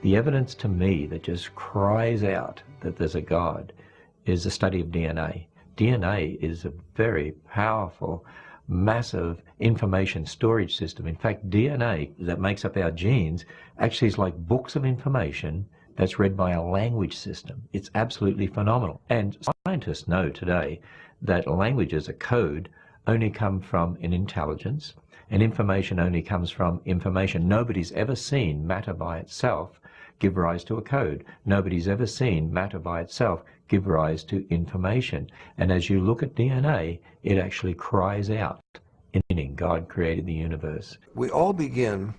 The evidence to me that just cries out that there's a God is the study of DNA. DNA is a very powerful, massive information storage system. In fact, DNA that makes up our genes actually is like books of information that's read by a language system. It's absolutely phenomenal. And scientists know today that languages, a code, only come from an intelligence, and information only comes from information. Nobody's ever seen matter by itself give rise to a code. Nobody's ever seen matter by itself give rise to information. And as you look at DNA, it actually cries out, meaning God created the universe. We all begin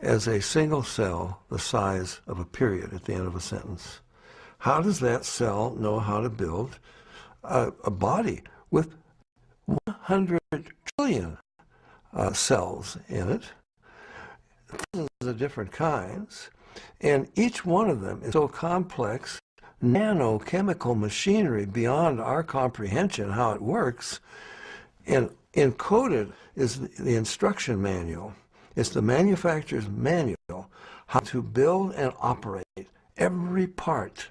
as a single cell the size of a period at the end of a sentence. How does that cell know how to build a body with 100 trillion cells in it, thousands of different kinds, and each one of them is so complex, nanochemical machinery beyond our comprehension how it works, and encoded is the instruction manual. It's the manufacturer's manual how to build and operate every part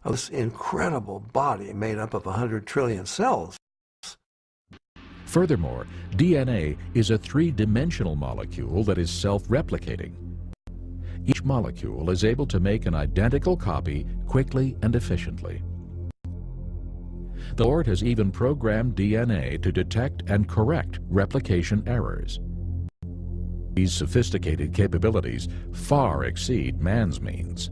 of this incredible body made up of 100 trillion cells. Furthermore, DNA is a three-dimensional molecule that is self-replicating. Each molecule is able to make an identical copy quickly and efficiently. The Lord has even programmed DNA to detect and correct replication errors. These sophisticated capabilities far exceed man's means.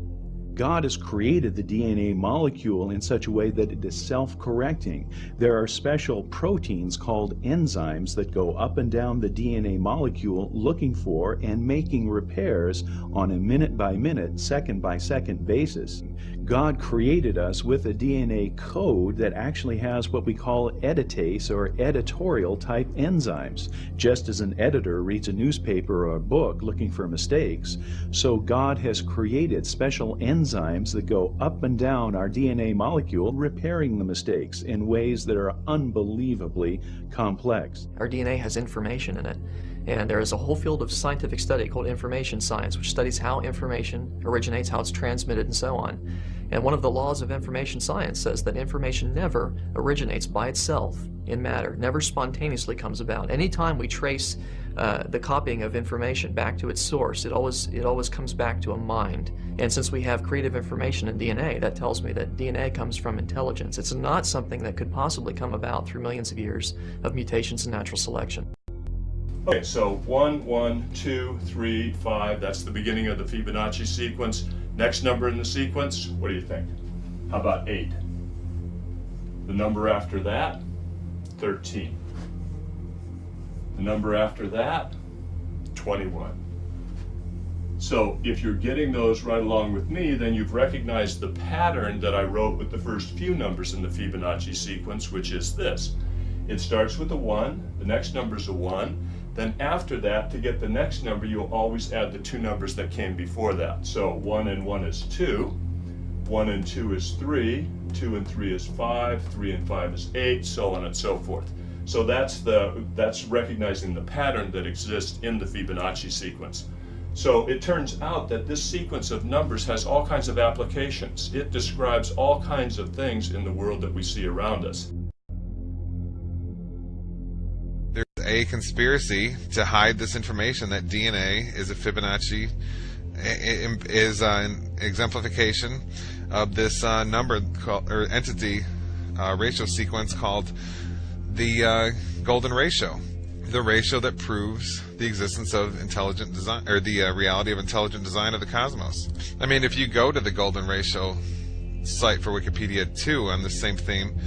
God has created the DNA molecule in such a way that it is self-correcting. There are special proteins called enzymes that go up and down the DNA molecule looking for and making repairs on a minute-by-minute, second-by-second basis. God created us with a DNA code that actually has what we call editase or editorial type enzymes. Just as an editor reads a newspaper or a book looking for mistakes, so God has created special enzymes that go up and down our DNA molecule, repairing the mistakes in ways that are unbelievably complex. Our DNA has information in it, and there is a whole field of scientific study called information science, which studies how information originates, how it's transmitted, and so on. And one of the laws of information science says that information never originates by itself in matter, never spontaneously comes about. Anytime we trace the copying of information back to its source, it always comes back to a mind. And since we have creative information in DNA, that tells me that DNA comes from intelligence. It's not something that could possibly come about through millions of years of mutations and natural selection. Okay, so 1, 1, 2, 3, 5, that's the beginning of the Fibonacci sequence. Next number in the sequence, what do you think? How about 8? The number after that, 13. The number after that, 21. So if you're getting those right along with me, then you've recognized the pattern that I wrote with the first few numbers in the Fibonacci sequence, which is this. It starts with a 1, the next number is a 1, then after that, to get the next number, you'll always add the two numbers that came before that. So 1 and 1 is 2, 1 and 2 is 3, 2 and 3 is 5, 3 and 5 is 8, so on and so forth. So that's recognizing the pattern that exists in the Fibonacci sequence. So it turns out that this sequence of numbers has all kinds of applications. It describes all kinds of things in the world that we see around us. There's a conspiracy to hide this information that DNA is a Fibonacci, is an exemplification of this number called, or entity ratio sequence called the golden ratio, the ratio that proves the existence of intelligent design, or the reality of intelligent design of the cosmos. I mean, if you go to the golden ratio site for Wikipedia too on the same theme,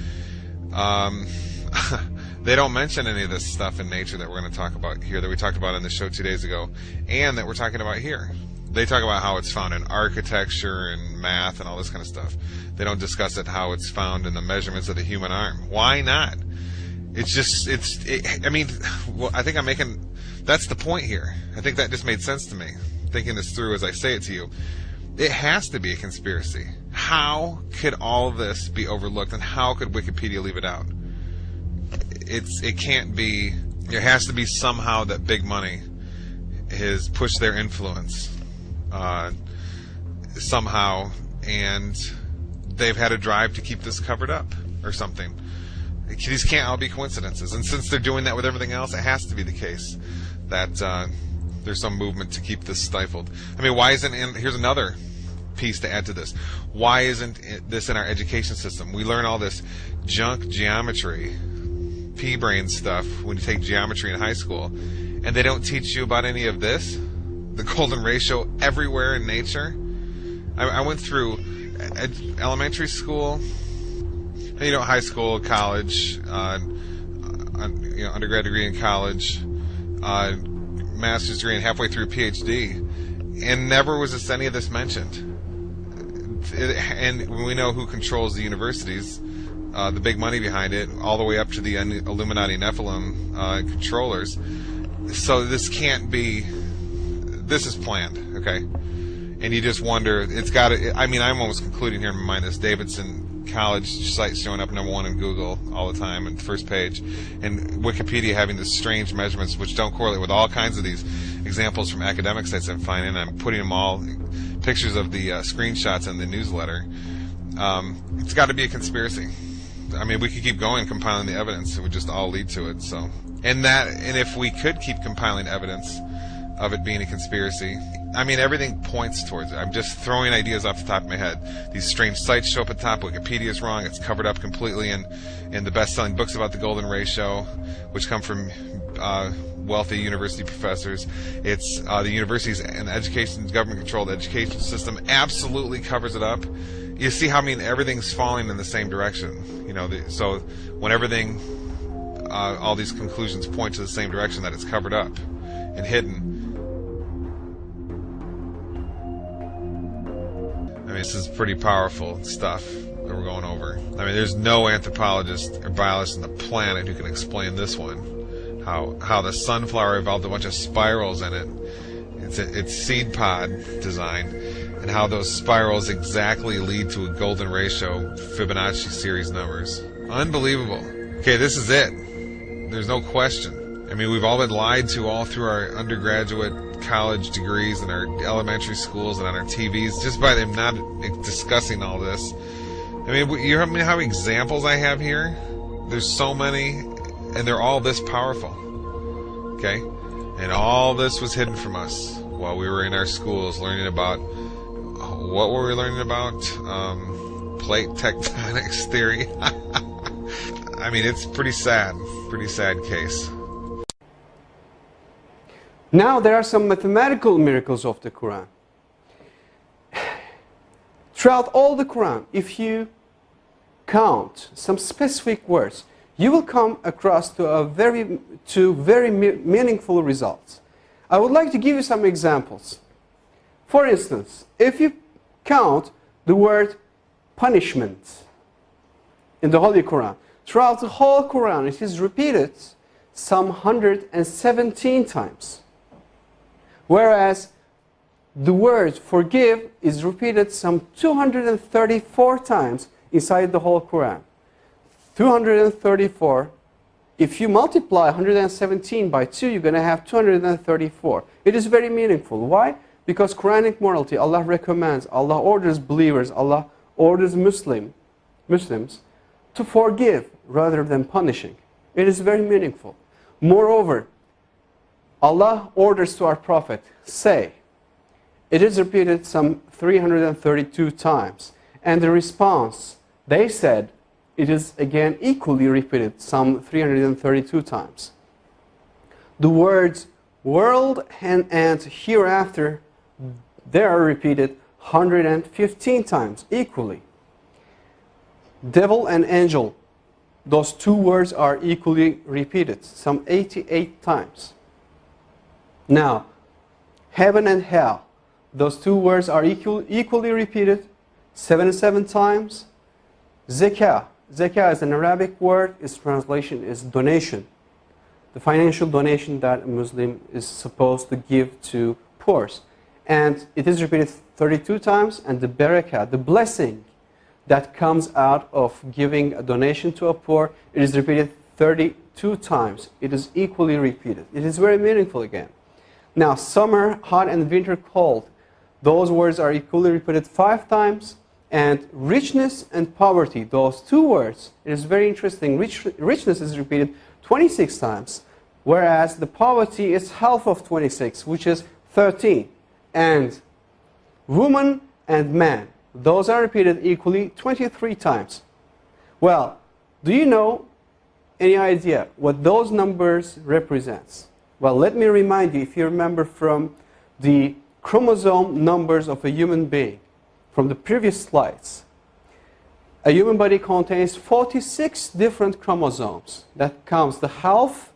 they don't mention any of this stuff in nature that we're going to talk about here, that we talked about on the show 2 days ago, and that we're talking about here. They talk about how it's found in architecture and math and all this kind of stuff. They don't discuss it how it's found in the measurements of the human arm. Why not? It's just, I mean, well, I think I'm making, that's the point here. I think that just made sense to me, thinking this through as I say it to you. It has to be a conspiracy. How could all this be overlooked, and how could Wikipedia leave it out? It can't be. There has to be somehow that big money has pushed their influence somehow, and they've had a drive to keep this covered up or something. These can't all be coincidences, and since they're doing that with everything else, it has to be the case that there's some movement to keep this stifled. I mean, why isn't, and here's another piece to add to this, why isn't this in our education system? We learn all this junk geometry, pea-brain stuff when you take geometry in high school, and they don't teach you about any of this, the golden ratio everywhere in nature. I went through elementary school, high school, college, undergrad degree in college, master's degree, and halfway through PhD, and never was any of this mentioned. And we know who controls the universities, the big money behind it, all the way up to the Illuminati Nephilim controllers. So this can't be. This is planned, okay? And you just wonder. It's got to. I mean, I'm almost concluding here in my mind this Davidson College site showing up #1 in Google all the time and first page, and Wikipedia having these strange measurements which don't correlate with all kinds of these examples from academic sites I'm finding. I'm putting them all, pictures of the screenshots in the newsletter. It's got to be a conspiracy. I mean, we could keep going compiling the evidence; it would just all lead to it. So, and if we could keep compiling evidence of it being a conspiracy, I mean, everything points towards it. I'm just throwing ideas off the top of my head. These strange sites show up at the top. Wikipedia is wrong. It's covered up completely in the best-selling books about the golden ratio, which come from wealthy university professors. It's the universities and government-controlled education system absolutely covers it up. You see how, I mean, everything's falling in the same direction. So when everything, all these conclusions point to the same direction, that it's covered up and hidden. I mean, this is pretty powerful stuff that we're going over. I mean, there's no anthropologist or biologist on the planet who can explain this one. How the sunflower evolved a bunch of spirals in it. It's seed pod design, and how those spirals exactly lead to a golden ratio Fibonacci series numbers. Unbelievable. Okay, this is it. There's no question. I mean, we've all been lied to all through our undergraduate college degrees and our elementary schools and on our TVs just by them not discussing all this. I mean, you know how many examples I have here? There's so many, and they're all this powerful. Okay? And all this was hidden from us while we were in our schools learning about, what were we learning about? Plate tectonics theory. I mean, it's pretty sad case. Now there are some mathematical miracles of the Quran. Throughout all the Quran, if you count some specific words, you will come across to very meaningful results. I would like to give you some examples. For instance, if you count the word punishment in the Holy Quran, throughout the whole Quran it is repeated some 117 times. Whereas the word forgive is repeated some 234 times inside the whole Quran. 234. If you multiply 117 by 2, you're going to have 234. It is very meaningful. Why? Because Quranic morality, Allah recommends, Allah orders believers, Allah orders Muslims to forgive rather than punishing. It is very meaningful. Moreover, Allah orders to our Prophet, say. It is repeated some 332 times. And the response, they said, it is again equally repeated some 332 times. The words world and hereafter, they are repeated 115 times equally. Devil and angel, those two words are equally repeated some 88 times. Now, heaven and hell, those two words are equally repeated 77 times. Zakah is an Arabic word. Its translation is donation. The financial donation that a Muslim is supposed to give to poor. And it is repeated 32 times. And the barakah, the blessing that comes out of giving a donation to a poor, it is repeated 32 times. It is equally repeated. It is very meaningful again. Now, summer hot and winter cold. those words are equally repeated 5 times. And richness and poverty, those 2 words, it is very interesting. Richness is repeated 26 times, whereas the poverty is half of 26, which is 13. And woman and man, those are repeated equally 23 times. Well, do you know any idea what those numbers represents? Well, let me remind you, if you remember from the chromosome numbers of a human being, from the previous slides, a human body contains 46 different chromosomes. That comes, the half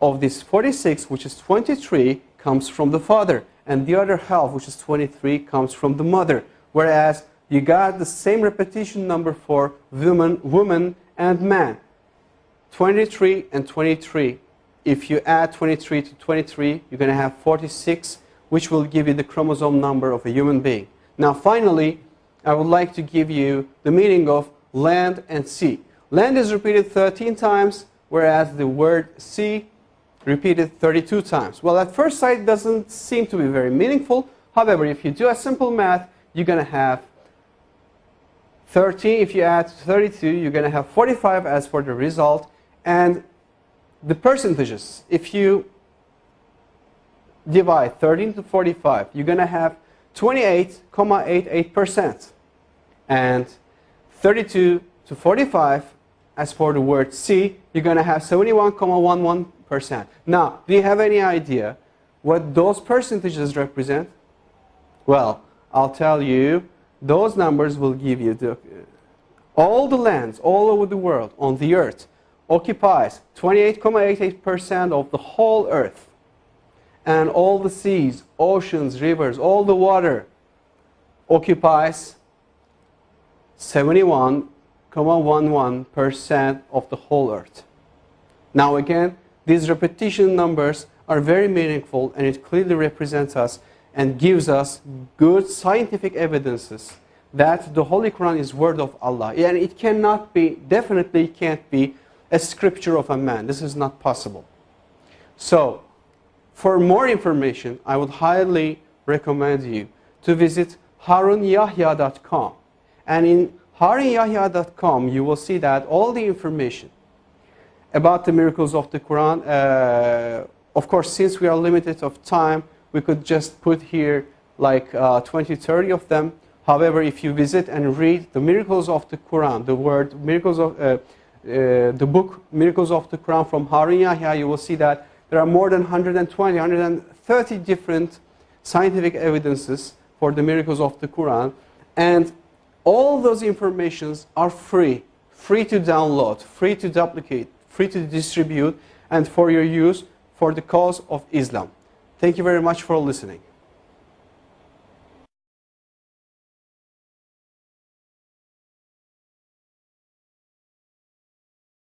of this 46, which is 23, comes from the father, and the other half, which is 23, comes from the mother. Whereas you got the same repetition number for woman and man, 23 and 23. If you add 23 to 23, you're going to have 46, which will give you the chromosome number of a human being. Now, finally, I would like to give you the meaning of land and sea. Land is repeated 13 times, whereas the word sea repeated 32 times. Well, at first sight, it doesn't seem to be very meaningful. However, if you do a simple math, you're going to have 13. If you add 32, you're going to have 45 as for the result. And the percentages, if you divide 13 to 45, you're going to have 28.88%. And 32 to 45, as for the word sea, you're going to have 71.11%. Now, do you have any idea what those percentages represent? Well, I'll tell you, those numbers will give you all the lands all over the world on the earth occupies 28.88% of the whole earth. And all the seas, oceans, rivers, all the water occupies 71.11% of the whole earth. Now again, these repetition numbers are very meaningful, and it clearly represents us and gives us good scientific evidences that the Holy Quran is word of Allah. And it cannot be, definitely can't be a scripture of a man. This is not possible. So, for more information, I would highly recommend you to visit harunyahya.com. And in harunyahya.com, you will see that all the information about the miracles of the Quran, of course, since we are limited of time, we could just put here like 20, 30 of them. However, if you visit and read the miracles of the Quran, the word miracles of the book Miracles of the Quran from Harun Yahya, you will see that there are more than 120, 130 different scientific evidences for the miracles of the Quran. And all those informations are free to download, free to duplicate, free to distribute, and for your use for the cause of Islam. Thank you very much for listening.